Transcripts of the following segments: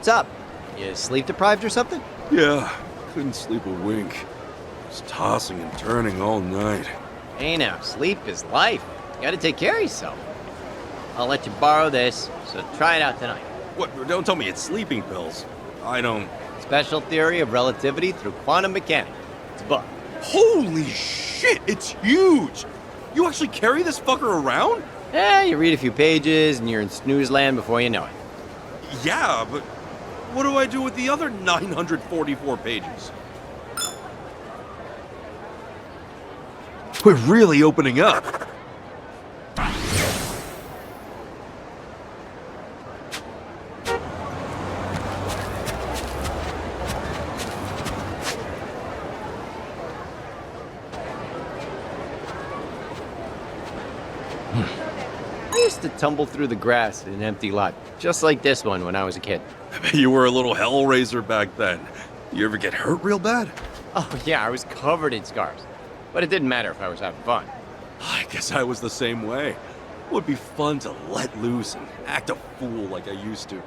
What's up? You sleep deprived or something? Yeah, couldn't sleep a wink. Was tossing and turning all night. Hey now, sleep is life. You gotta take care of yourself. I'll let you borrow this, so try it out tonight. What? Don't tell me it's sleeping pills. I don't... Special Theory of Relativity through Quantum Mechanics. It's a book. Holy shit, it's huge! You actually carry this fucker around? Yeah, you read a few pages and you're in snooze land before you know it. Yeah, but what do I do with the other 944 pages? We're really opening up. I used to tumble through the grass in an empty lot, just like this one when I was a kid. I bet you were a little hellraiser back then. You ever get hurt real bad? Oh yeah, I was covered in scars. But it didn't matter if I was having fun. I guess I was the same way. It would be fun to let loose and act a fool like I used to.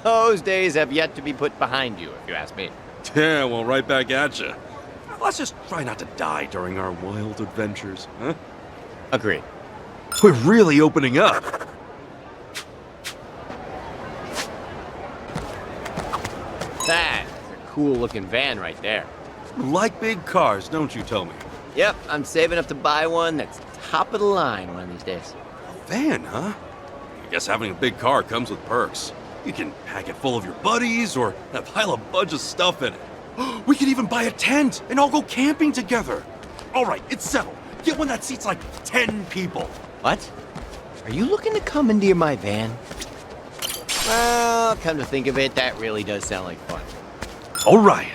Those days have yet to be put behind you, if you ask me. Yeah, well, right back at you. Let's just try not to die during our wild adventures, huh? Agreed. We're really opening up. That's a cool-looking van right there. You like big cars, don't you, tell me? Yep, I'm saving up to buy one that's top of the line one of these days. A van, huh? I guess having a big car comes with perks. You can pack it full of your buddies or pile a bunch of stuff in it. We could even buy a tent and all go camping together. All right, it's settled. Get one that seats like 10 people. What? Are you looking to come into my van? Well, come to think of it, that really does sound like fun. All right.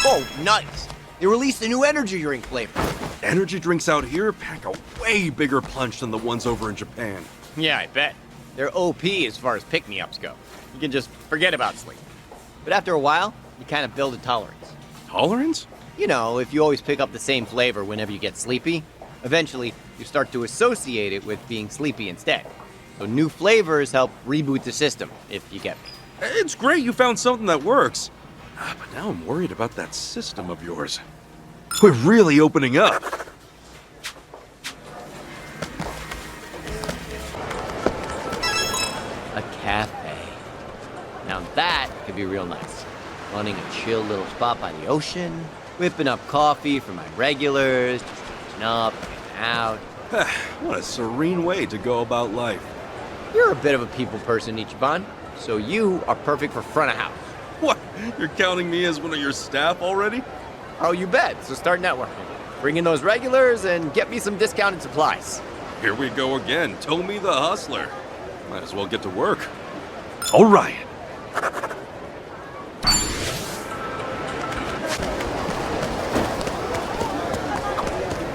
Oh, nice! They released a new energy drink flavor. Energy drinks out here pack a way bigger punch than the ones over in Japan. Yeah, I bet. They're OP as far as pick-me-ups go. You can just forget about sleep. But after a while, you kind of build a tolerance. Tolerance? You know, if you always pick up the same flavor whenever you get sleepy, eventually you start to associate it with being sleepy instead. So new flavors help reboot the system, if you get me. It's great you found something that works. But now I'm worried about that system of yours. We're really opening up. A cafe. Now that could be real nice. Running a chill little spot by the ocean, whipping up coffee for my regulars, just catching up, getting out. What a serene way to go about life. You're a bit of a people person, Ichiban, so you are perfect for front of house. What? You're counting me as one of your staff already? Oh, you bet. So start networking. Bring in those regulars and get me some discounted supplies. Here we go again. Tommy the Hustler. Might as well get to work. All right.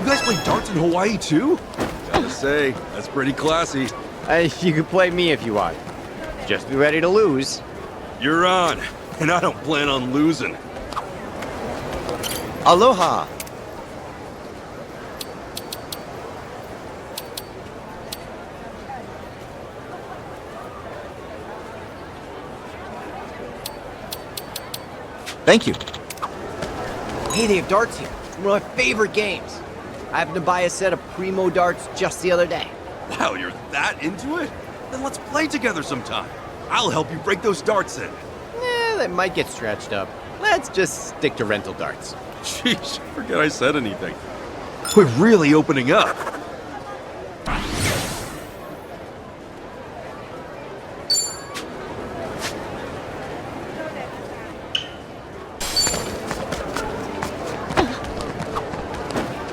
You guys play darts in Hawaii too? Gotta say, that's pretty classy. You can play me if you want. Just be ready to lose. You're on, and I don't plan on losing. Aloha! Thank you. Hey, they have darts here. It's one of my favorite games. I happened to buy a set of Primo darts just the other day. Wow, you're that into it? Then let's play together sometime. I'll help you break those darts in. They might get stretched up. Let's just stick to rental darts. Sheesh, forget I said anything. We're really opening up.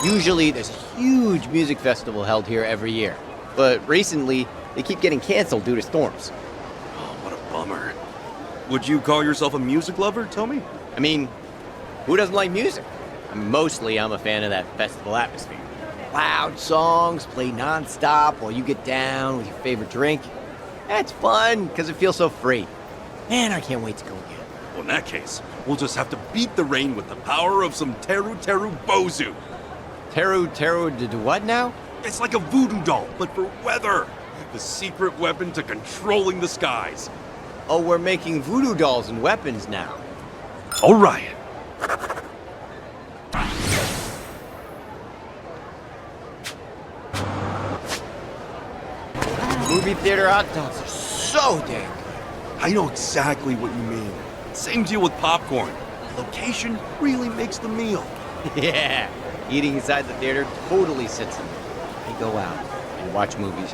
Usually, there's a huge music festival held here every year. But recently, they keep getting canceled due to storms. Oh, what a bummer. Would you call yourself a music lover, Tommy? I mean, who doesn't like music? Mostly, I'm a fan of that festival atmosphere. Loud songs played non-stop while you get down with your favorite drink. That's fun, because it feels so free. Man, I can't wait to go again. Well, in that case, we'll just have to beat the rain with the power of some Teru Teru Bozu. Teru Teru to do what now? It's like a voodoo doll, but for weather. The secret weapon to controlling the skies. Oh, we're making voodoo dolls and weapons now. All right. Movie theater hot dogs are so dang I know exactly what you mean. Same deal with popcorn. Location really makes the meal. good. Yeah, eating inside the theater totally sits in me. I go out and watch movies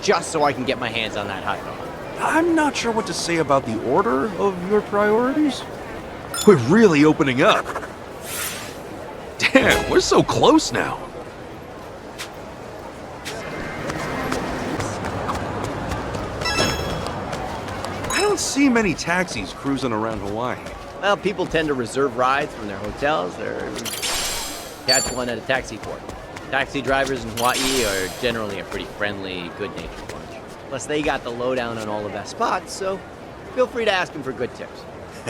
just so I can get my hands on that hot dog. I'm not sure what to say about the order of your priorities. We're really opening up. Damn, we're so close now. I don't see many taxis cruising around Hawaii. Well, people tend to reserve rides from their hotels or catch one at a taxi port. Taxi drivers in Hawaii are generally a pretty friendly, good-natured bunch. Plus, they got the lowdown on all the best spots, so feel free to ask them for good tips.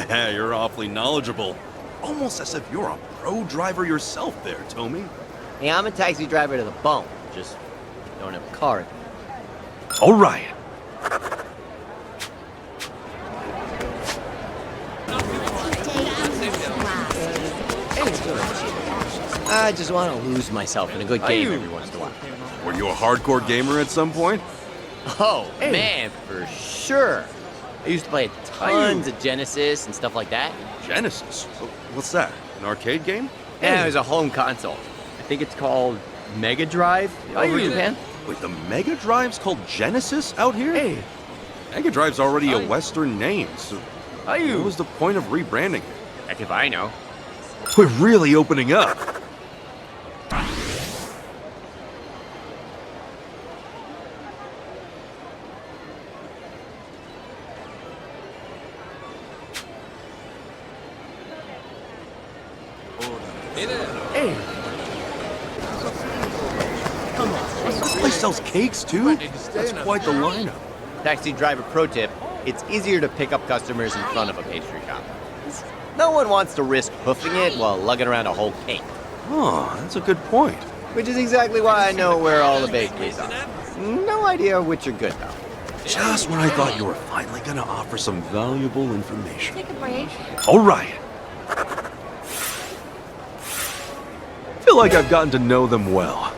You're awfully knowledgeable. Almost as if you're a pro driver yourself there, Tommy. Hey, I'm a taxi driver to the bone. Just don't have a car. All right. I just want to lose myself in a good game every once in a while. Were you a hardcore gamer at some point? Oh, man, for sure. I used to play tons of Genesis and stuff like that. Genesis? What's that? An arcade game? Yeah, it was a home console. I think it's called Mega Drive over in Japan. Wait, the Mega Drive's called Genesis out here? Hey. Mega Drive's already a Western name, so what was the point of rebranding it? Heck if I know. We're really opening up. Hey. This place sells cakes too? That's quite the lineup. Taxi driver pro tip, it's easier to pick up customers in front of a pastry shop. No one wants to risk hoofing it while lugging around a whole cake. Oh, that's a good point. Which is exactly why I know where all the bakeries are. No idea which are good, though. Just when I thought you were finally gonna offer some valuable information. Take a break. All right. Feel like I've gotten to know them well.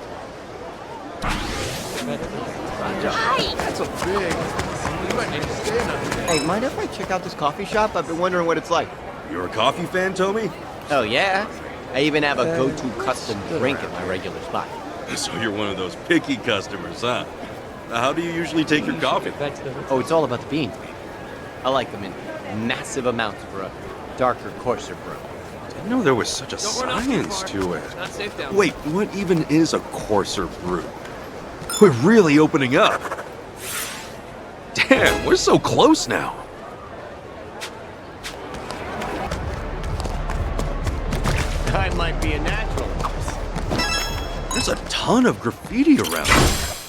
Hey, mind if I check out this coffee shop? I've been wondering what it's like. You're a coffee fan, Tommy? Oh, yeah? I even have a go-to custom drink at my regular spot. So you're one of those picky customers, huh? How do you usually take your coffee? Oh, it's all about the beans, baby. I like them in massive amounts for a darker, coarser brew. Didn't know there was such a science to it. Wait, what even is a coarser brew? We're really opening up. Damn, we're so close now. I might be a natural. There's a ton of graffiti around.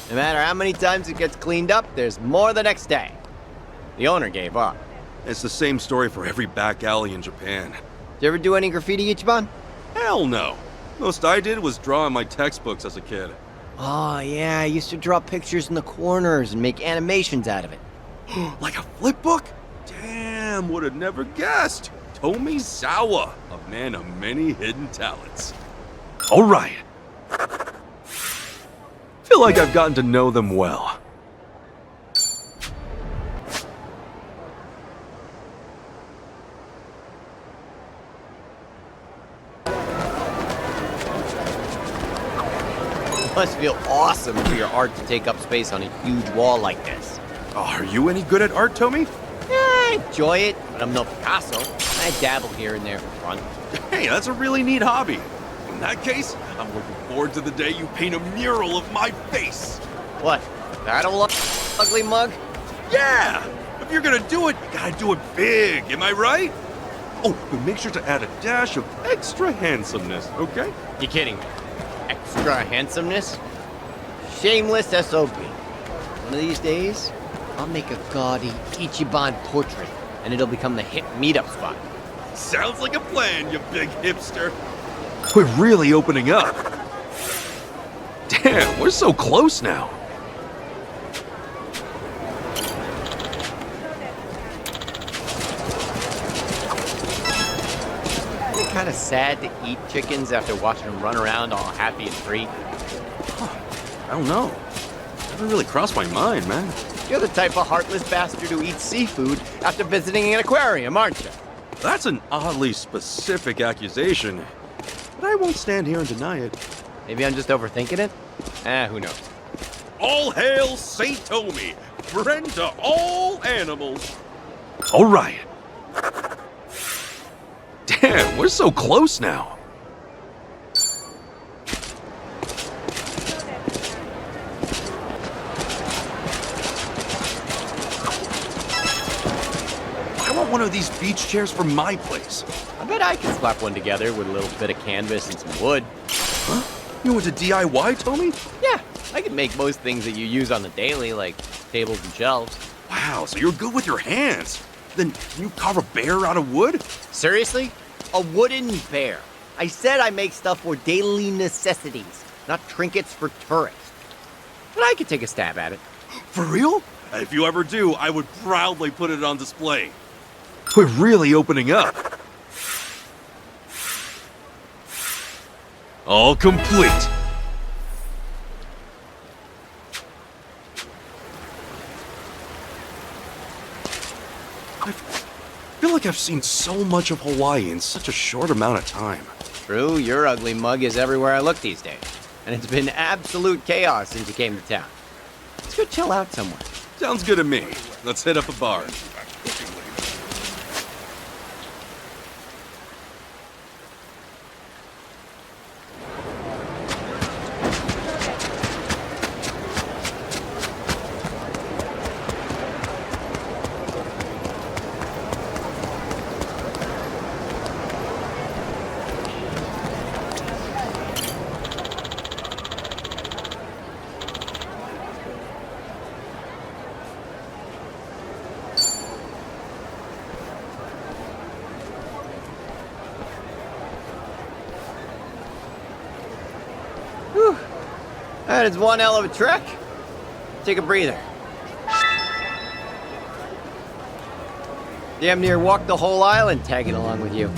No matter how many times it gets cleaned up, there's more the next day. The owner gave up. It's the same story for every back alley in Japan. Did you ever do any graffiti, Ichiban? Hell no. Most I did was draw in my textbooks as a kid. Oh, yeah, I used to draw pictures in the corners and make animations out of it. Like a flip book? Damn, would have never guessed. Tomizawa, a man of many hidden talents. All right. Feel like I've gotten to know them well. Must feel awesome for your art to take up space on a huge wall like this. Are you any good at art, Tommy? Yeah, I enjoy it, but I'm no Picasso. I dabble here and there for fun. Hey, that's a really neat hobby. In that case, I'm looking forward to the day you paint a mural of my face. What? That'll ugly mug? Yeah! If you're gonna do it, you gotta do it big, am I right? Oh, but make sure to add a dash of extra handsomeness, okay? You kidding me? Extra handsomeness? Shameless SOB. One of these days, I'll make a gaudy Ichiban portrait, and it'll become the hip meetup spot. Sounds like a plan, you big hipster. We're really opening up. Damn, we're so close now. Isn't it kind of sad to eat chickens after watching them run around all happy and free? I don't know. Never really crossed my mind, man. You're the type of heartless bastard who eats seafood after visiting an aquarium, aren't you? That's an oddly specific accusation, but I won't stand here and deny it. Maybe I'm just overthinking it? Who knows? All hail Saint Tommy, friend to all animals. All right. Damn, we're so close now. I want one of these beach chairs for my place. I bet I can slap one together with a little bit of canvas and some wood. Huh? You went to DIY, Tommy? Yeah, I can make most things that you use on the daily, like tables and shelves. Wow, so you're good with your hands. Then can you carve a bear out of wood? Seriously? A wooden bear. I said I make stuff for daily necessities, not trinkets for tourists. But I could take a stab at it. For real? If you ever do, I would proudly put it on display. We're really opening up. All complete. I feel like I've seen so much of Hawaii in such a short amount of time. True, your ugly mug is everywhere I look these days. And it's been absolute chaos since you came to town. Let's go chill out somewhere. Sounds good to me. Let's hit up a bar. Whew. That is one hell of a trek. Take a breather. Damn near walked the whole island tagging along with you.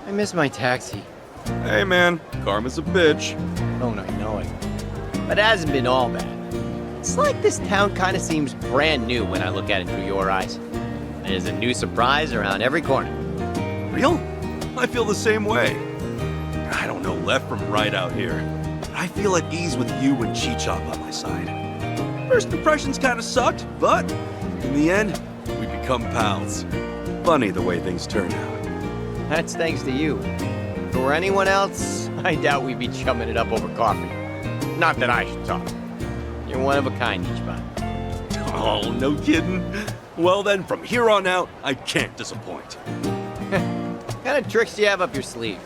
I miss my taxi. Hey man, karma's a bitch. Don't I know it? But it hasn't been all bad. It's like this town kind of seems brand new when I look at it through your eyes. There's a new surprise around every corner. Real? I feel the same way. I don't know left from right out here. I feel at ease with you and Chichop on my side. First impressions kind of sucked, but in the end, we become pals. Funny the way things turn out. That's thanks to you. If it were anyone else, I doubt we'd be chumming it up over coffee. Not that I should talk. You're one of a kind, Ichiban. Oh, no kidding. Well then, from here on out, I can't disappoint. What kind of tricks do you have up your sleeve?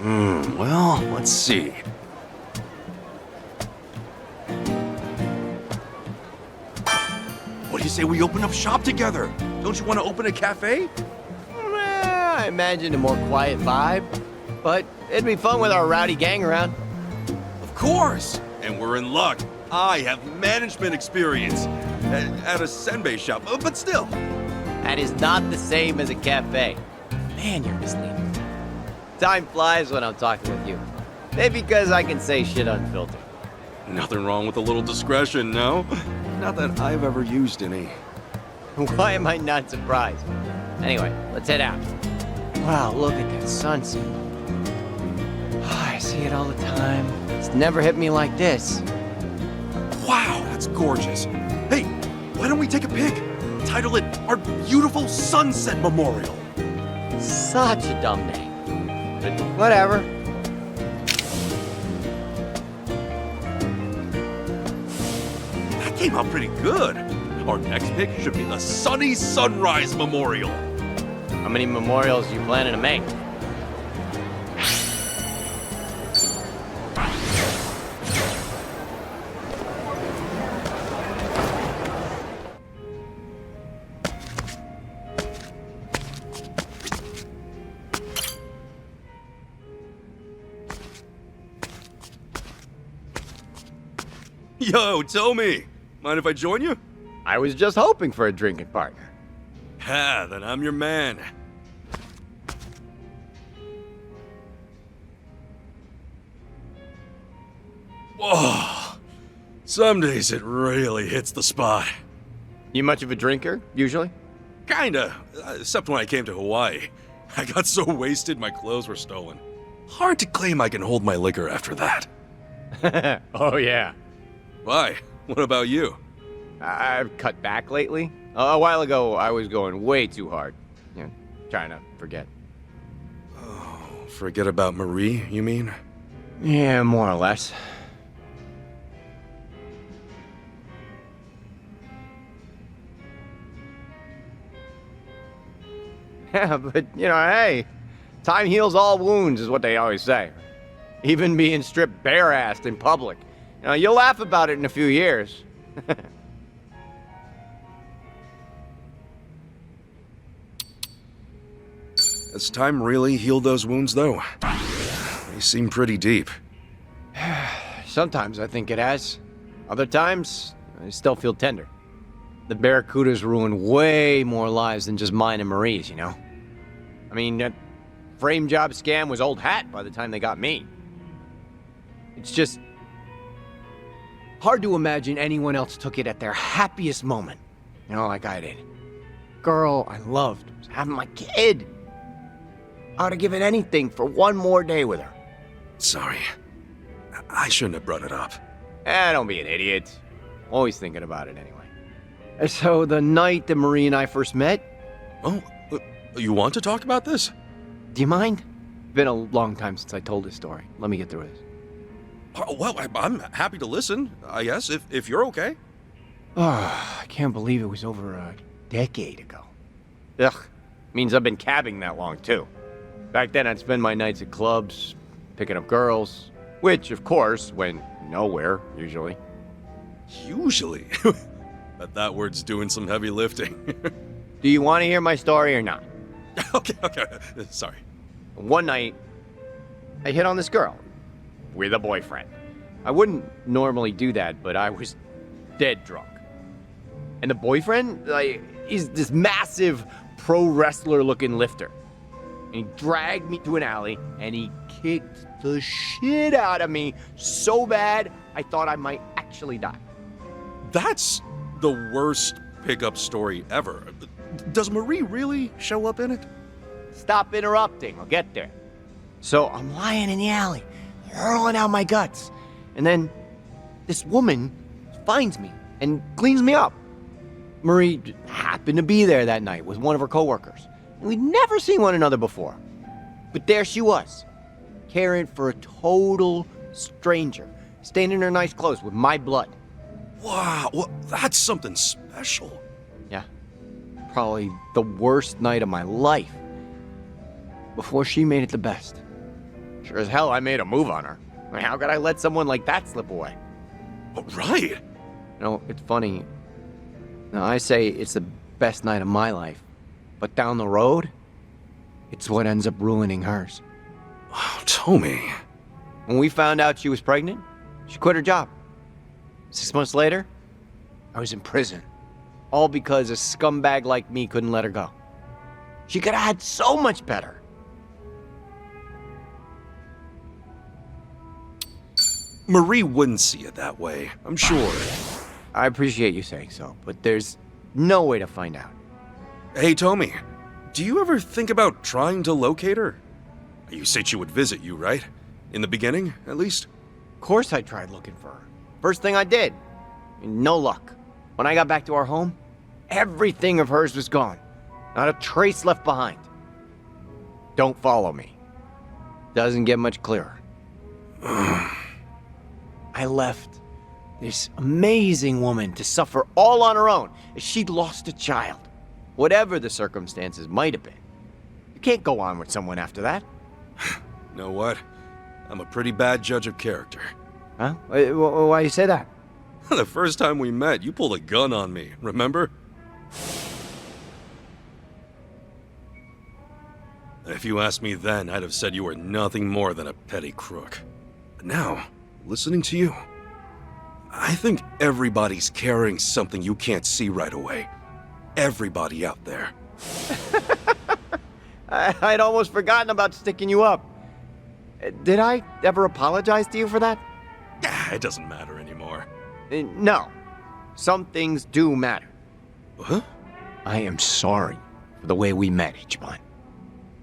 Well, let's see. What do you say we open up shop together? Don't you want to open a cafe? I imagine a more quiet vibe, but it'd be fun with our rowdy gang around. Of course! And we're in luck. I have management experience at a senbei shop, but still. That is not the same as a cafe. Man, you're misleading. Time flies when I'm talking with you. Maybe because I can say shit unfiltered. Nothing wrong with a little discretion, no? Not that I've ever used any. Why am I not surprised? Anyway, let's head out. Wow, look at that sunset. I see it all the time. It's never hit me like this. Wow, that's gorgeous. Hey, why don't we take a pic? Title it Our Beautiful Sunset Memorial. Such a dumb name. But whatever. That came out pretty good. Our next pic should be the Sunny Sunrise Memorial. How many memorials you planning to make? Yo, Tommy! Mind if I join you? I was just hoping for a drinking partner. Ha, then I'm your man. Whoa! Some days it really hits the spot. You much of a drinker, usually? Kinda, except when I came to Hawaii. I got so wasted my clothes were stolen. Hard to claim I can hold my liquor after that. Oh, yeah. Why? What about you? I've cut back lately. A while ago, I was going way too hard. You know, trying to forget. Oh, forget about Marie, you mean? Yeah, more or less. Yeah, but, hey, time heals all wounds is what they always say. Even being stripped bare-assed in public. You'll laugh about it in a few years. Has time really healed those wounds, though? They seem pretty deep. Sometimes I think it has. Other times, I still feel tender. The Barracudas ruined way more lives than just mine and Marie's, I mean, that frame job scam was old hat by the time they got me. It's just hard to imagine anyone else took it at their happiest moment, like I did. Girl I loved was having my kid. I would have given anything for one more day with her. Sorry. I shouldn't have brought it up. Don't be an idiot. Always thinking about it anyway. So the night that Marie and I first met... Oh, you want to talk about this? Do you mind? Been a long time since I told this story. Let me get through this. Well, I'm happy to listen, I guess, if you're okay. I can't believe it was over a decade ago. Ugh, means I've been cabbing that long, too. Back then, I'd spend my nights at clubs, picking up girls, which, of course, went nowhere, usually. Usually? Bet that word's doing some heavy lifting. Do you want to hear my story or not? Okay. Sorry. One night, I hit on this girl with a boyfriend. I wouldn't normally do that, but I was dead drunk. And the boyfriend, is this massive pro wrestler looking lifter. And he dragged me to an alley and he kicked the shit out of me so bad I thought I might actually die. That's the worst pickup story ever. Does Marie really show up in it? Stop interrupting, I'll get there. So I'm lying in the alley, hurling out my guts. And then this woman finds me and cleans me up. Marie happened to be there that night with one of her coworkers. And we'd never seen one another before. But there she was, caring for a total stranger, staining in her nice clothes with my blood. Wow, well, that's something special. Yeah, probably the worst night of my life. Before she made it the best. Sure as hell I made a move on her. I mean, how could I let someone like that slip away? Oh, right. It's funny. Now, I say it's the best night of my life. But down the road, it's what ends up ruining hers. Oh, Tommy. When we found out she was pregnant, she quit her job. 6 months later, I was in prison. All because a scumbag like me couldn't let her go. She could have had so much better. Marie wouldn't see it that way, I'm sure. I appreciate you saying so, but there's no way to find out. Hey, Tommy, do you ever think about trying to locate her? You said she would visit you, right? In the beginning, at least? Of course I tried looking for her. First thing I did. No luck. When I got back to our home, everything of hers was gone. Not a trace left behind. Don't follow me. Doesn't get much clearer. I left this amazing woman to suffer all on her own as she'd lost a child. Whatever the circumstances might have been. You can't go on with someone after that. Know what? I'm a pretty bad judge of character. Huh? Why you say that? The first time we met, you pulled a gun on me, remember? If you asked me then, I'd have said you were nothing more than a petty crook. But now, listening to you, I think everybody's carrying something you can't see right away. Everybody out there. I'd almost forgotten about sticking you up. Did I ever apologize to you for that? It doesn't matter anymore. No. Some things do matter. Huh? I am sorry for the way we met, Ichiban.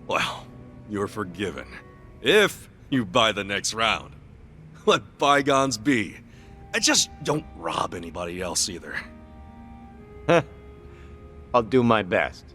Well, you're forgiven. If you buy the next round. Let bygones be. And just don't rob anybody else either. I'll do my best.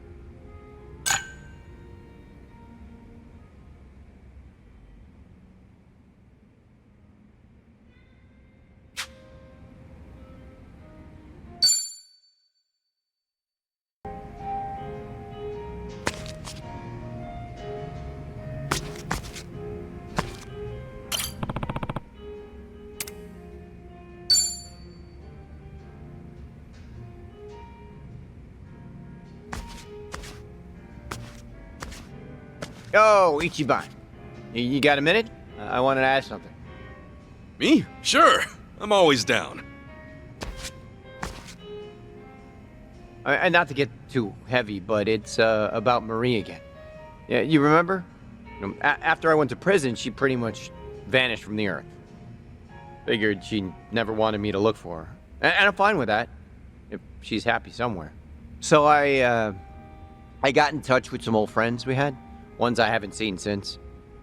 Oh, Ichiban. You got a minute? I wanted to ask something. Me? Sure. I'm always down. And not to get too heavy, but it's about Marie again. Yeah, you remember? After I went to prison, she pretty much vanished from the earth. Figured she never wanted me to look for her. And I'm fine with that, if she's happy somewhere. So I got in touch with some old friends we had. Ones I haven't seen since.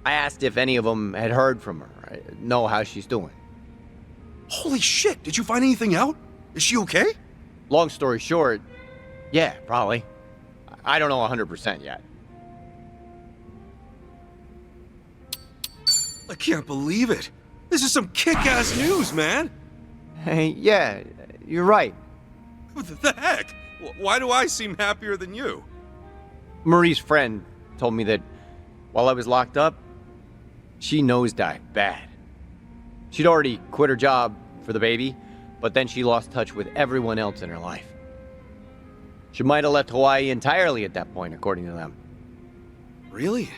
I asked if any of them had heard from her, know how she's doing. Holy shit, did you find anything out? Is she okay? Long story short, yeah, probably. I don't know 100% yet. I can't believe it. This is some kick-ass news, man. Hey, yeah, you're right. What the heck? Why do I seem happier than you? Marie's friend told me that while I was locked up, she nosedived bad. She'd already quit her job for the baby, but then she lost touch with everyone else in her life. She might have left Hawaii entirely at that point, according to them. Really?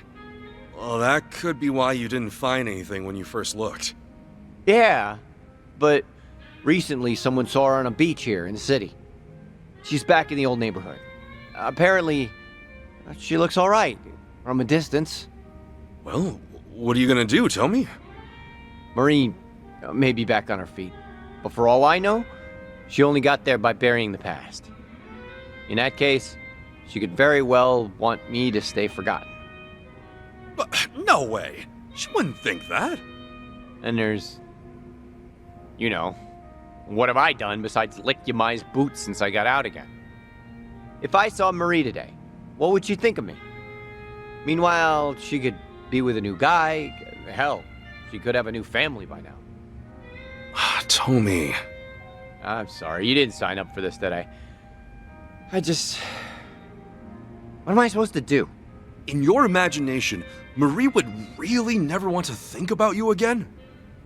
Well, that could be why you didn't find anything when you first looked. Yeah, but recently someone saw her on a beach here in the city. She's back in the old neighborhood. Apparently, she looks all right from a distance. Well, what are you gonna do? Tell me. Marie may be back on her feet, but for all I know, she only got there by burying the past. In that case, she could very well want me to stay forgotten. But no way. She wouldn't think that. And there's... what have I done besides lick Yamai's boots since I got out again? If I saw Marie today, what would she think of me? Meanwhile, she could be with a new guy. Hell, she could have a new family by now. Tommy. I'm sorry, you didn't sign up for this, did I? What am I supposed to do? In your imagination, Marie would really never want to think about you again?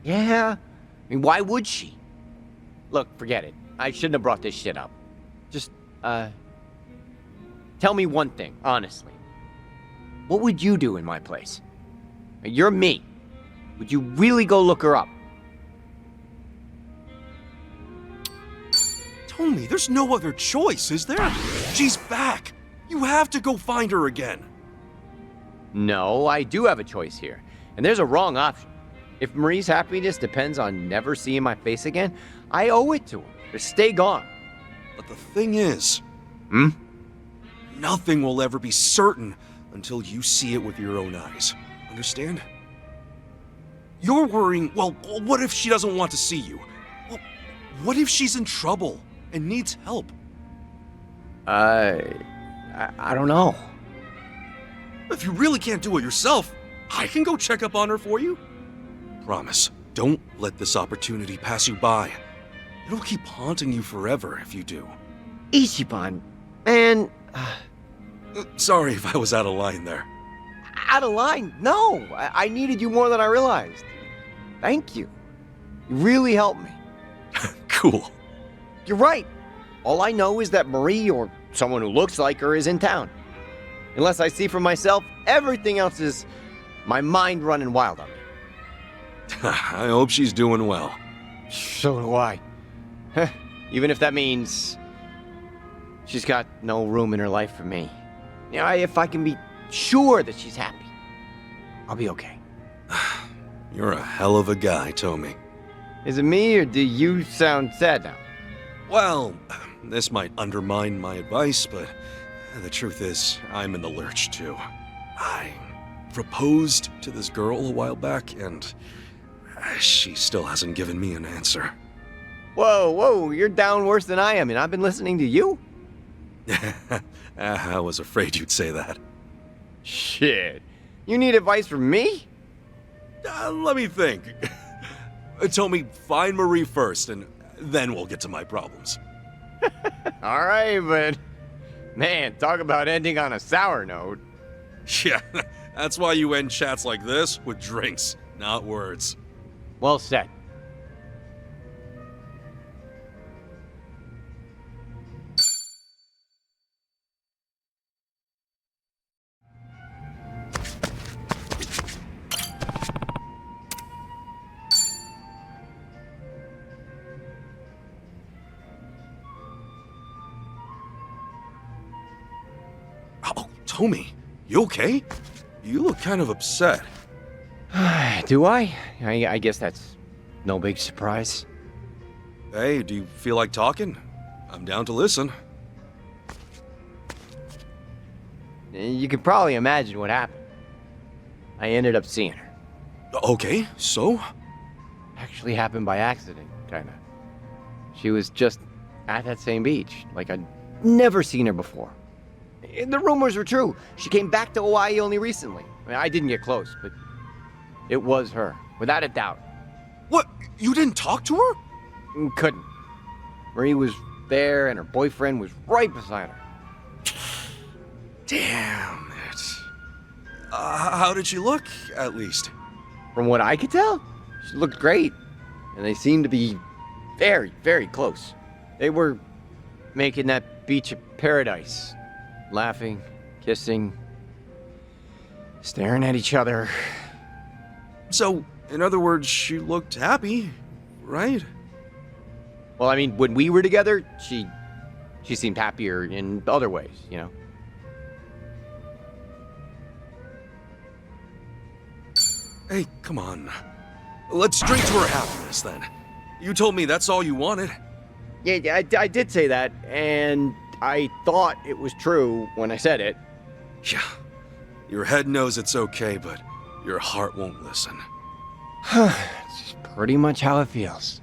Yeah, I mean, why would she? Look, forget it. I shouldn't have brought this shit up. Just, tell me one thing, honestly. What would you do in my place? You're me. Would you really go look her up? Tommy, there's no other choice, is there? She's back. You have to go find her again. No, I do have a choice here. And there's a wrong option. If Marie's happiness depends on never seeing my face again, I owe it to her to stay gone. But the thing is... Hmm? Nothing will ever be certain until you see it with your own eyes. Understand? You're worrying, well, what if she doesn't want to see you? Well, what if she's in trouble and needs help? I don't know. If you really can't do it yourself, I can go check up on her for you. Promise, don't let this opportunity pass you by. It'll keep haunting you forever if you do. Ichiban, man... Sorry if I was out of line there. Out of line? No, I needed you more than I realized. Thank you. You really helped me. Cool. You're right. All I know is that Marie, or someone who looks like her, is in town. Unless I see for myself, everything else is my mind running wild on me. I hope she's doing well. So do I. Even if that means she's got no room in her life for me. You know, if I can be sure that she's happy, I'll be okay. You're a hell of a guy, Tommy. Is it me, or do you sound sad now? Well, this might undermine my advice, but the truth is, I'm in the lurch too. I proposed to this girl a while back, and she still hasn't given me an answer. Whoa, you're down worse than I am, and I've been listening to you? I was afraid you'd say that. Shit. You need advice from me? Let me think. Tommy, find Marie first, and then we'll get to my problems. All right, but man, talk about ending on a sour note. Yeah, that's why you end chats like this with drinks, not words. Well said. Oh, Tommy, you okay? You look kind of upset. Do I? I guess that's no big surprise. Hey, do you feel like talking? I'm down to listen. You can probably imagine what happened. I ended up seeing her. Okay, so? Actually happened by accident, kinda. She was just at that same beach, like I'd never seen her before. And the rumors were true. She came back to Hawaii only recently. I didn't get close, but it was her, without a doubt. What? You didn't talk to her? Couldn't. Marie was there, and her boyfriend was right beside her. Damn it. How did she look, at least? From what I could tell, she looked great, and they seemed to be very, very close. They were making that beach a paradise, laughing, kissing, staring at each other. So, in other words, she looked happy, right? Well, I mean, when we were together, she seemed happier in other ways, you know? Hey, come on. Let's drink to her happiness, then. You told me that's all you wanted. Yeah, I did say that, and I thought it was true when I said it. Yeah. Your head knows it's okay, but your heart won't listen. It's pretty much how it feels.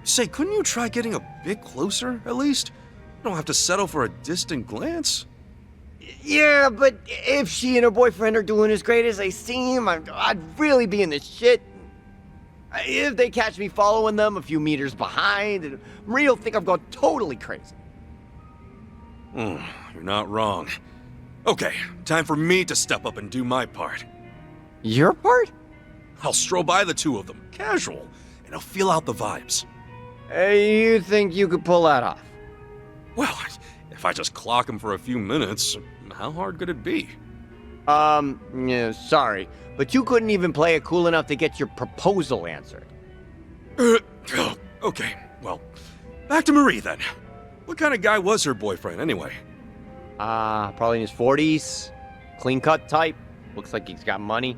Say, couldn't you try getting a bit closer, at least? You don't have to settle for a distant glance. Yeah, but if she and her boyfriend are doing as great as they seem, I'd really be in the shit. If they catch me following them a few meters behind, Marie will think I've gone totally crazy. You're not wrong. Okay, time for me to step up and do my part. Your part? I'll stroll by the two of them, casual, and I'll feel out the vibes. You think you could pull that off? Well, if I just clock them for a few minutes, how hard could it be? Yeah, sorry, but you couldn't even play it cool enough to get your proposal answered. Okay, well, back to Marie then. What kind of guy was her boyfriend, anyway? Probably in his 40s, clean-cut type. Looks like he's got money.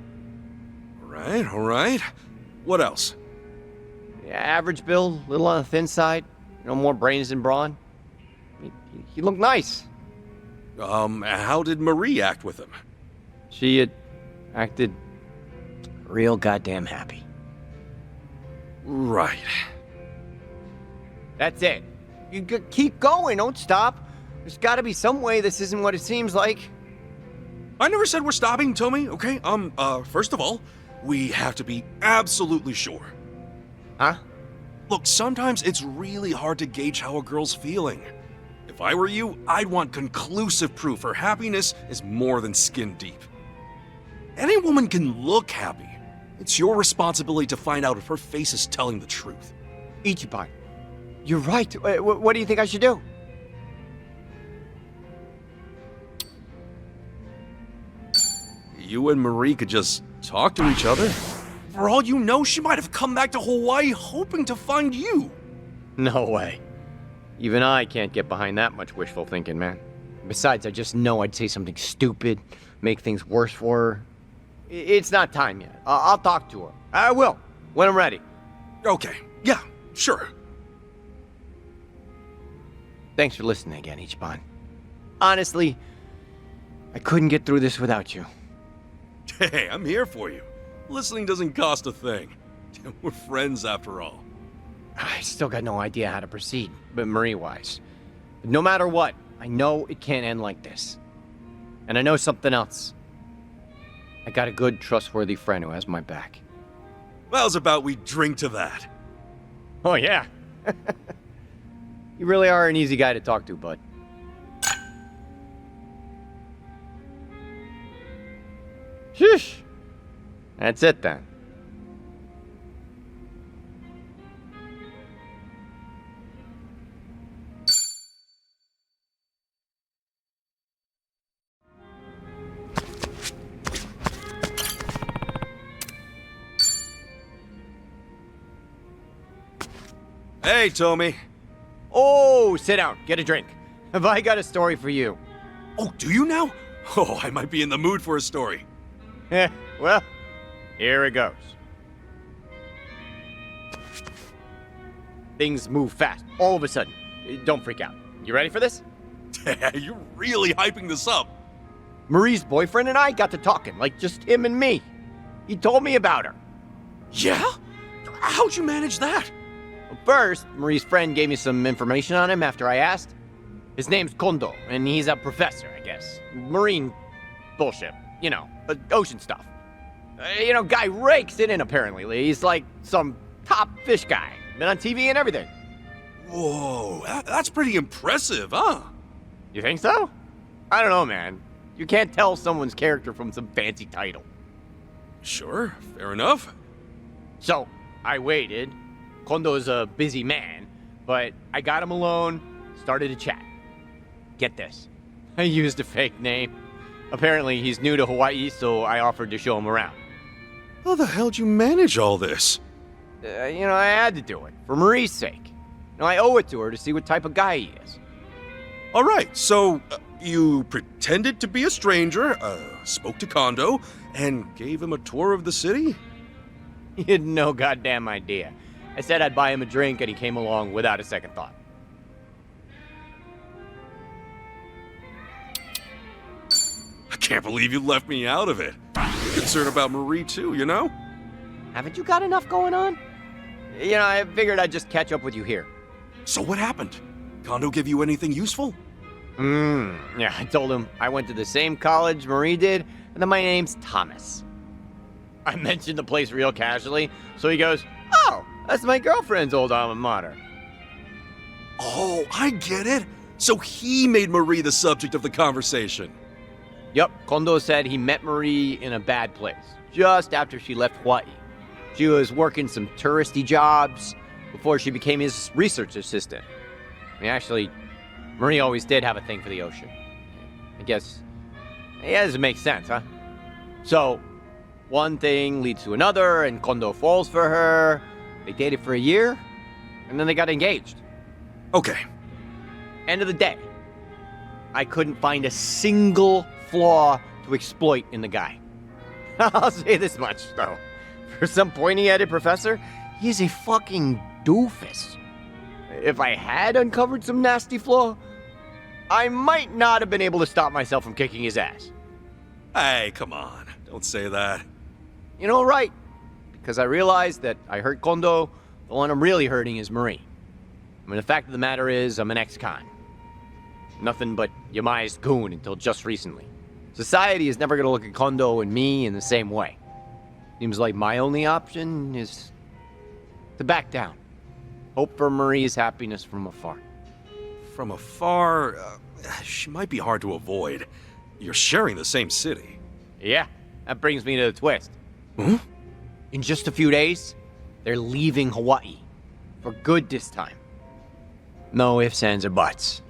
All right. What else? Yeah, average build, little on the thin side. More brains than brawn. He looked nice. How did Marie act with him? She had acted real goddamn happy. Right. That's it. You keep going, don't stop. There's gotta be some way this isn't what it seems like. I never said we're stopping, Tommy, okay? First of all, we have to be absolutely sure. Huh? Look, sometimes it's really hard to gauge how a girl's feeling. If I were you, I'd want conclusive proof her happiness is more than skin deep. Any woman can look happy. It's your responsibility to find out if her face is telling the truth. Ichiban, you're right. What do you think I should do? You and Marie could just talk to each other. For all you know, she might have come back to Hawaii hoping to find you. No way. Even I can't get behind that much wishful thinking, man. Besides, I just know I'd say something stupid, make things worse for her. It's not time yet. I'll talk to her. I will, when I'm ready. Okay, yeah, sure. Thanks for listening again, Ichiban. Honestly, I couldn't get through this without you. Hey, I'm here for you. Listening doesn't cost a thing. We're friends after all. I still got no idea how to proceed, but Marie-wise. But no matter what, I know it can't end like this. And I know something else. I got a good, trustworthy friend who has my back. How's about we drink to that? Oh, yeah. You really are an easy guy to talk to, bud. Sheesh. That's it, then. Hey, Tommy. Oh, sit down. Get a drink. Have I got a story for you? Oh, do you now? Oh, I might be in the mood for a story. Well, here it goes. Things move fast, all of a sudden. Don't freak out. You ready for this? You're really hyping this up. Marie's boyfriend and I got to talking, like just him and me. He told me about her. Yeah? How'd you manage that? First, Marie's friend gave me some information on him after I asked. His name's Kondo, and he's a professor, I guess. Marine bullshit. Ocean stuff. Guy rakes it in, apparently. He's like some top fish guy. Been on TV and everything. Whoa, that's pretty impressive, huh? You think so? I don't know, man. You can't tell someone's character from some fancy title. Sure, fair enough. So, I waited. Kondo's a busy man, but I got him alone, started to chat. Get this. I used a fake name. Apparently, he's new to Hawaii, so I offered to show him around. How the hell'd you manage all this? I had to do it, for Marie's sake. I owe it to her to see what type of guy he is. All right, so you pretended to be a stranger, spoke to Kondo, and gave him a tour of the city? He had no goddamn idea. I said I'd buy him a drink, and he came along without a second thought. I can't believe you left me out of it. I'm concerned about Marie too, you know? Haven't you got enough going on? I figured I'd just catch up with you here. So what happened? Kondo give you anything useful? Yeah, I told him I went to the same college Marie did, and that my name's Thomas. I mentioned the place real casually, so he goes, "Oh, that's my girlfriend's old alma mater." Oh, I get it. So he made Marie the subject of the conversation. Yup, Kondo said he met Marie in a bad place, just after she left Hawaii. She was working some touristy jobs before she became his research assistant. Actually, Marie always did have a thing for the ocean. I guess, yeah, doesn't make sense, huh? So, one thing leads to another, and Kondo falls for her. They dated for a year, and then they got engaged. Okay. End of the day, I couldn't find a single flaw to exploit in the guy. I'll say this much, though. For some pointy-headed professor, he's a fucking doofus. If I had uncovered some nasty flaw, I might not have been able to stop myself from kicking his ass. Hey, come on. Don't say that. Right. Because I realized that I hurt Kondo, the one I'm really hurting is Marie. The fact of the matter is, I'm an ex-con. Nothing but Yamai's goon until just recently. Society is never going to look at Kondo and me in the same way. Seems like my only option is to back down. Hope for Marie's happiness from afar. From afar, she might be hard to avoid. You're sharing the same city. Yeah, that brings me to the twist. Huh? In just a few days, they're leaving Hawaii. For good this time. No ifs, ands, or buts.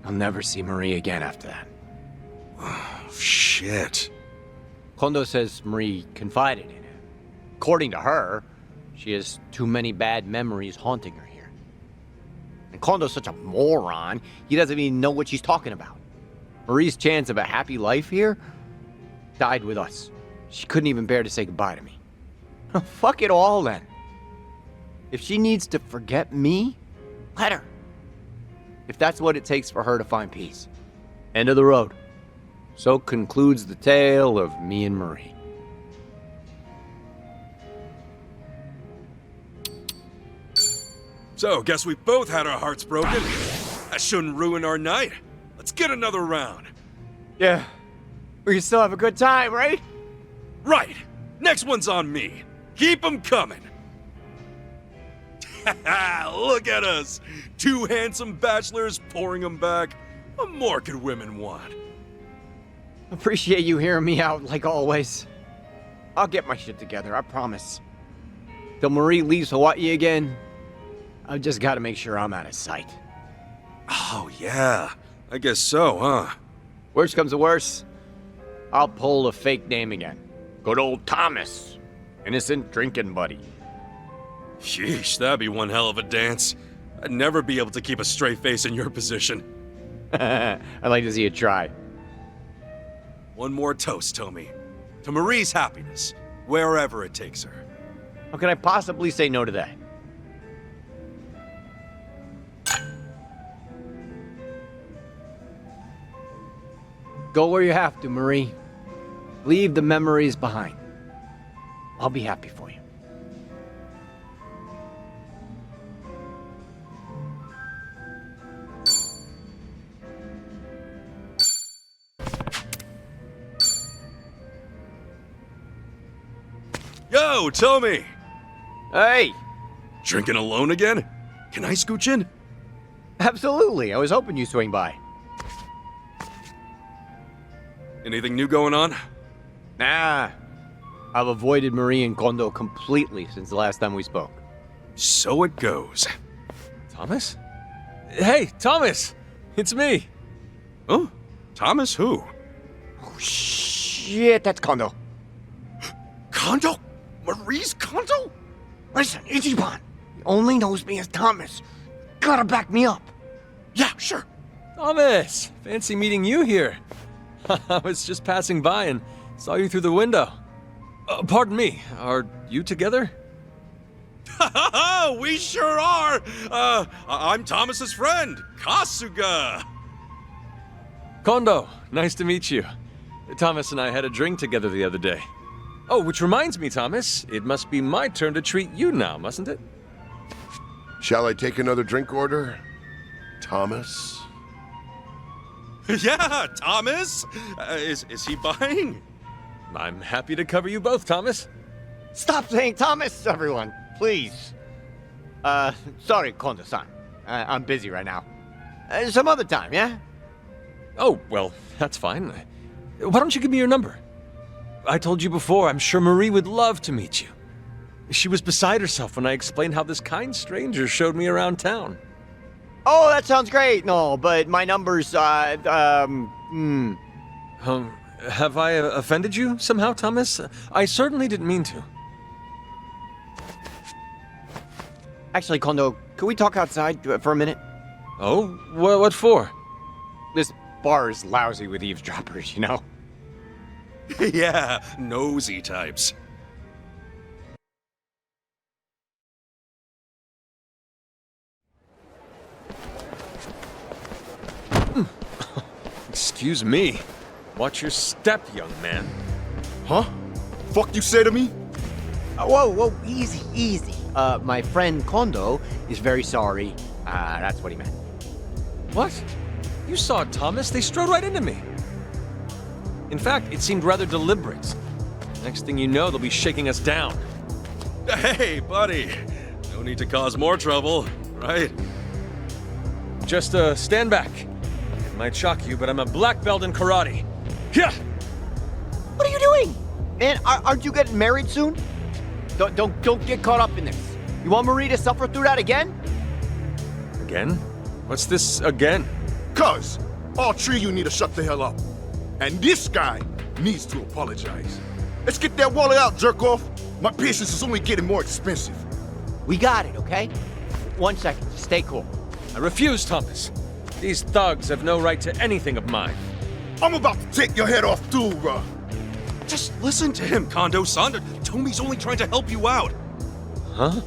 I'll never see Marie again after that. Shit. Kondo says Marie confided in him. According to her, she has too many bad memories haunting her here. And Kondo's such a moron, he doesn't even know what she's talking about. Marie's chance of a happy life here died with us. She couldn't even bear to say goodbye to me. Fuck it all then. If she needs to forget me, let her. If that's what it takes for her to find peace. End of the road. So concludes the tale of me and Marie. So, guess we both had our hearts broken. That shouldn't ruin our night. Let's get another round. Yeah. We can still have a good time, right? Right. Next one's on me. Keep 'em coming. Look at us. Two handsome bachelors pouring 'em back. What more could women want? Appreciate you hearing me out, like always. I'll get my shit together, I promise. Till Marie leaves Hawaii again, I've just got to make sure I'm out of sight. Oh, yeah. I guess so, huh? Worst comes to worst, I'll pull a fake name again. Good old Thomas. Innocent drinking buddy. Sheesh, that'd be one hell of a dance. I'd never be able to keep a straight face in your position. I'd like to see you try. One more toast, Tommy. To Marie's happiness, wherever it takes her. How can I possibly say no to that? Go where you have to, Marie. Leave the memories behind. I'll be happy for you. Yo, Tommy! Hey! Drinking alone again? Can I scooch in? Absolutely. I was hoping you'd swing by. Anything new going on? Nah. I've avoided Marie and Kondo completely since the last time we spoke. So it goes. Thomas? Hey, Thomas! It's me! Huh? Thomas who? Oh, shit, that's Kondo. Kondo? Marie's Kondo? Listen, Ichiban, he only knows me as Thomas. Gotta back me up. Yeah, sure. Thomas! Fancy meeting you here. I was just passing by and saw you through the window. Pardon me, are you together? We sure are! I'm Thomas's friend, Kasuga! Kondo, nice to meet you. Thomas and I had a drink together the other day. Oh, which reminds me, Thomas, it must be my turn to treat you now, mustn't it? Shall I take another drink order, Thomas? Yeah, Thomas! Is he buying? I'm happy to cover you both, Thomas. Stop saying Thomas, everyone, please. Sorry, Kondo-san. I'm busy right now. Some other time, yeah? Oh, well, that's fine. Why don't you give me your number? I told you before, I'm sure Marie would love to meet you. She was beside herself when I explained how this kind stranger showed me around town. Oh, that sounds great. No, but my number's, Have I offended you somehow, Thomas? I certainly didn't mean to. Actually, Kondo, can we talk outside for a minute? Oh, what for? This bar is lousy with eavesdroppers, you know? Yeah, nosy types. Excuse me. Watch your step, young man. Huh? Fuck you say to me? Whoa, easy, easy. My friend Kondo is very sorry. That's what he meant. What? You saw Thomas? They strode right into me. In fact, it seemed rather deliberate. Next thing you know, they'll be shaking us down. Hey, buddy. No need to cause more trouble, right? Just, stand back. It might shock you, but I'm a black belt in karate. Yeah! What are you doing? Man, aren't you getting married soon? Don't get caught up in this. You want Marie to suffer through that again? Again? What's this again? Cuz, all three of you need to shut the hell up. And this guy needs to apologize. Let's get that wallet out, jerk off. My patience is only getting more expensive. We got it, okay? 1 second, just stay cool. I refuse, Thomas. These thugs have no right to anything of mine. I'm about to take your head off too, bruh. Just listen to him, Kondo-san. Tomi's only trying to help you out. Huh?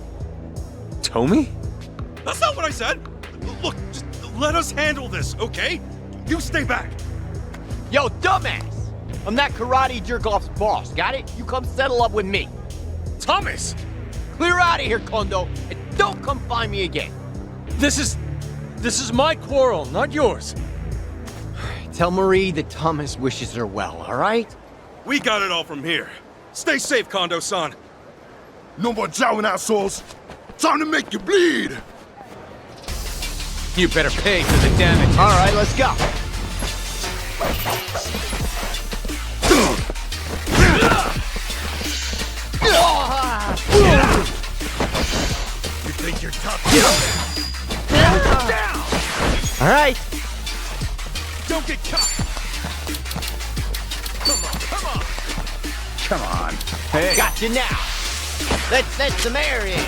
Tomi? That's not what I said. Look, just let us handle this, okay? You stay back. Yo, dumbass! I'm that karate jerk-off's boss, got it? You come settle up with me. Thomas! Clear out of here, Kondo, and don't come find me again. This is my quarrel, not yours. Tell Marie that Thomas wishes her well, all right? We got it all from here. Stay safe, Kondo-san. No more jowling assholes. Time to make you bleed. You better pay for the damage. All right, let's go. You think you're tough? All right. Don't get caught. Come on. Hey. Got you now. Let's set some air in.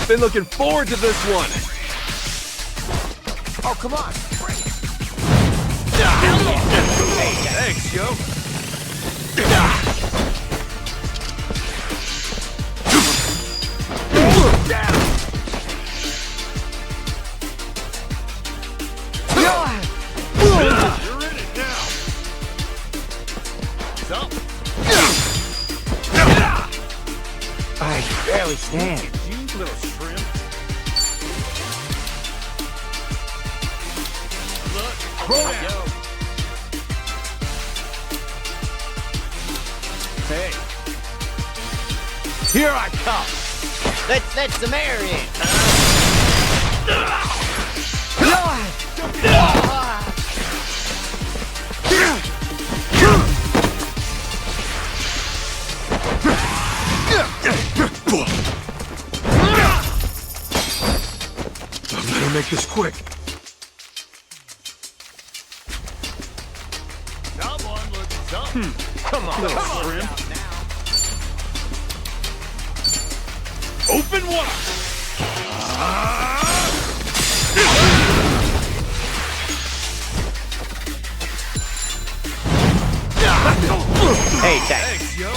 Been looking forward to this one. Oh, come on. Bring it. Thanks, yo. You're in it now. I can barely stand. You little shrimp. Hey. Here I come. Let's set some air in. Better make this quick. Come on. Shrimp. Open wide. Hey, thanks. Thanks, yo.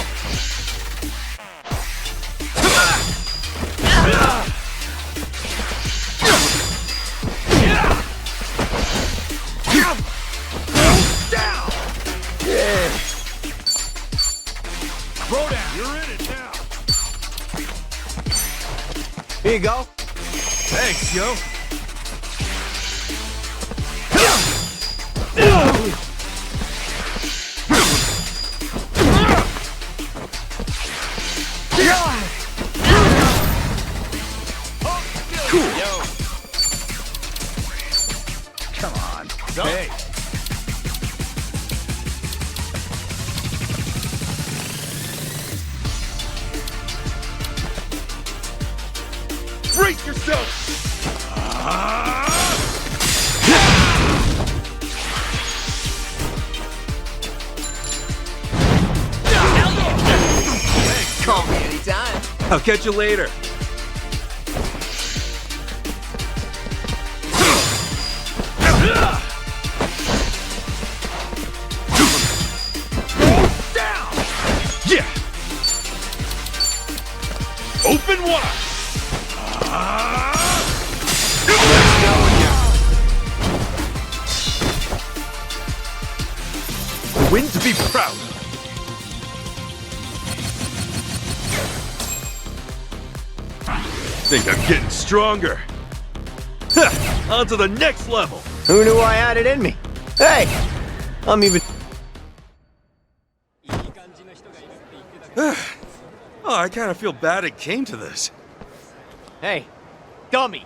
Throw down. You're in it now. Here you go. Thanks, yo. Come on. Hey. Brace yourself! Call me anytime. I'll catch you later. Yeah! Open wide! Win to be proud of. Think I'm getting stronger. Ha! On to the next level. Who knew I had it in me? Hey, I'm even... Oh, I kind of feel bad it came to this. Hey, dummies.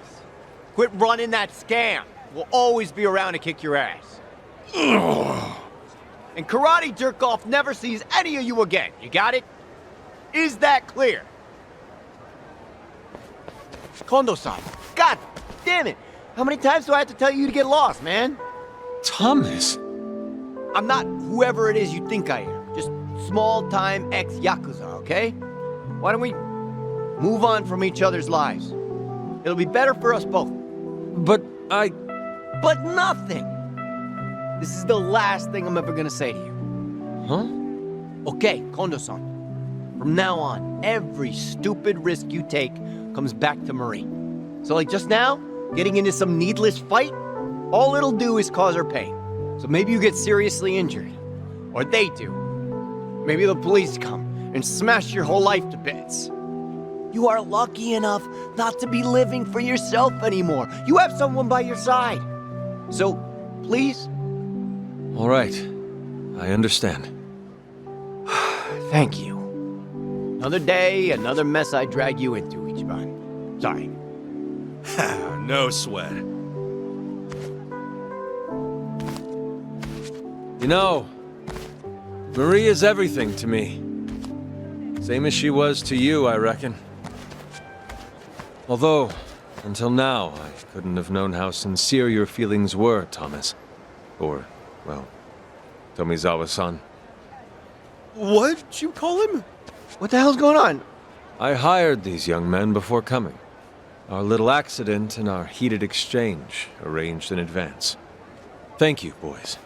Quit running that scam. We'll always be around to kick your ass. And Karate Jerk-Off never sees any of you again. You got it? Is that clear? Kondo-san, god damn it! How many times do I have to tell you to get lost, man? Thomas! I'm not whoever it is you think I am. Just small-time ex-Yakuza, okay? Why don't we move on from each other's lives? It'll be better for us both. But But nothing! This is the last thing I'm ever gonna say to you. Huh? Okay, Kondo-san. From now on, every stupid risk you take comes back to Marie. So like just now, getting into some needless fight, all it'll do is cause her pain. So maybe you get seriously injured. Or they do. Maybe the police come and smash your whole life to bits. You are lucky enough not to be living for yourself anymore. You have someone by your side. So, please? All right. I understand. Thank you. Another day, another mess I drag you into, Ichiban. Sorry. No sweat. You know, Marie is everything to me. Same as she was to you, I reckon. Although, until now, I couldn't have known how sincere your feelings were, Thomas. Or, well, Tomizawa-san. What'd you call him? What the hell's going on? I hired these young men before coming. Our little accident and our heated exchange arranged in advance. Thank you, boys.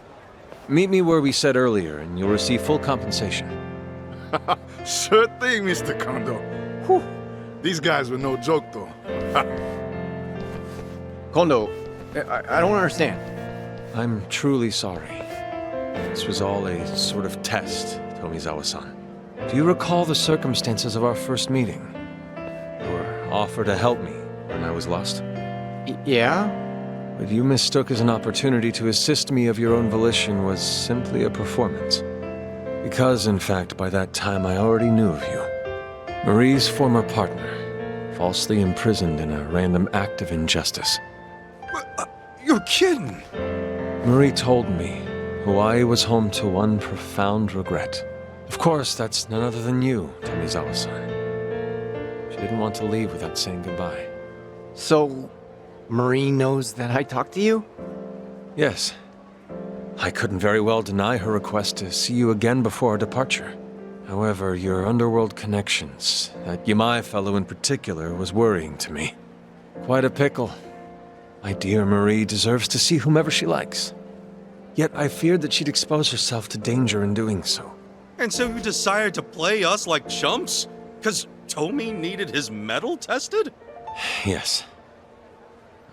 Meet me where we said earlier, and you'll receive full compensation. Sure thing, Mr. Kondo. Whew. These guys were no joke, though. Kondo, I don't understand. I'm truly sorry. This was all a sort of test, Tomizawa-san. Do you recall the circumstances of our first meeting? Your offer to help me when I was lost? Yeah? What you mistook as an opportunity to assist me of your own volition was simply a performance. Because, in fact, by that time I already knew of you. Marie's former partner, falsely imprisoned in a random act of injustice. You're kidding. Marie told me Hawaii was home to one profound regret. Of course, that's none other than you, Tomizawa-san. She didn't want to leave without saying goodbye. So, Marie knows that I talked to you? Yes. I couldn't very well deny her request to see you again before our departure. However, your underworld connections, that Yamai fellow in particular, was worrying to me. Quite a pickle. My dear Marie deserves to see whomever she likes. Yet I feared that she'd expose herself to danger in doing so. And so you decided to play us like chumps? 'Cause Tomi needed his metal tested? Yes.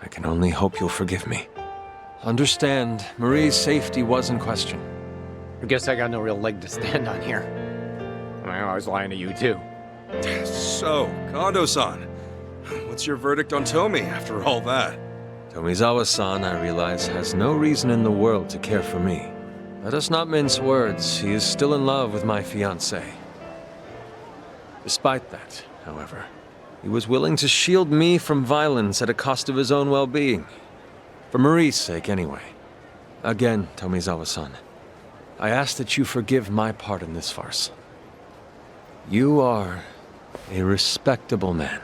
I can only hope you'll forgive me. Understand, Marie's safety was in question. I guess I got no real leg to stand on here. I was lying to you, too. So, Kondo-san, what's your verdict on Tomi after all that? Tomizawa-san, I realize, has no reason in the world to care for me. Let us not mince words. He is still in love with my fiancée. Despite that, however, he was willing to shield me from violence at a cost of his own well-being. For Marie's sake, anyway. Again, Tomizawa-san, I ask that you forgive my part in this farce. You are a respectable man.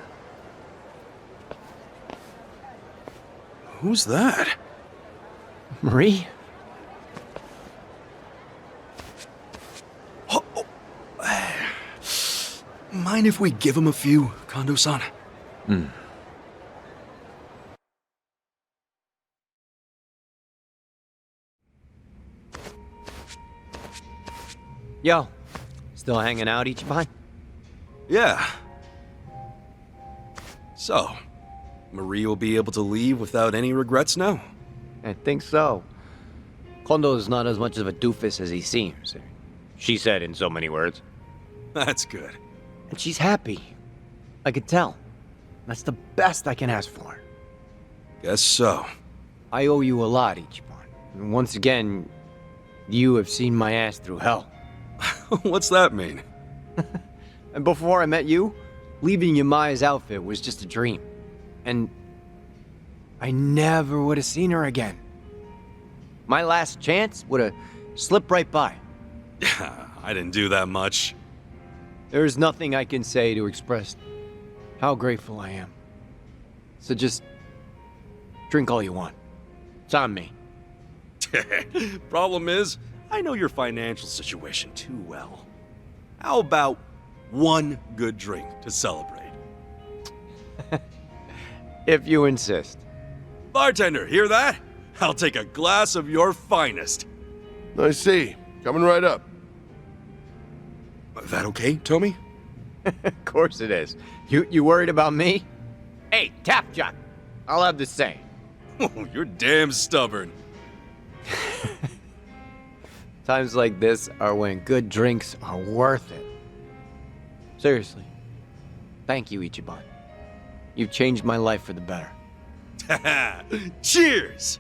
Who's that? Marie? Mind if we give him a few, Kondo-san? Yo, still hanging out, Ichiban? Yeah. So, Marie will be able to leave without any regrets now? I think so. Kondo's not as much of a doofus as he seems. She said in so many words. That's good. And she's happy. I could tell. That's the best I can ask for. Guess so. I owe you a lot, Ichiban. And once again, you have seen my ass through hell. What's that mean? And before I met you, leaving Yamai's outfit was just a dream. And I never would have seen her again. My last chance would have slipped right by. I didn't do that much. There's nothing I can say to express how grateful I am. So just drink all you want. It's on me. Problem is, I know your financial situation too well. How about one good drink to celebrate? If you insist. Bartender, hear that? I'll take a glass of your finest. I see. Coming right up. That okay, Tommy? Of course it is. You worried about me? Hey, Tap Jock. I'll have to say. Oh, you're damn stubborn. Times like this are when good drinks are worth it. Seriously. Thank you, Ichiban. You've changed my life for the better. Cheers!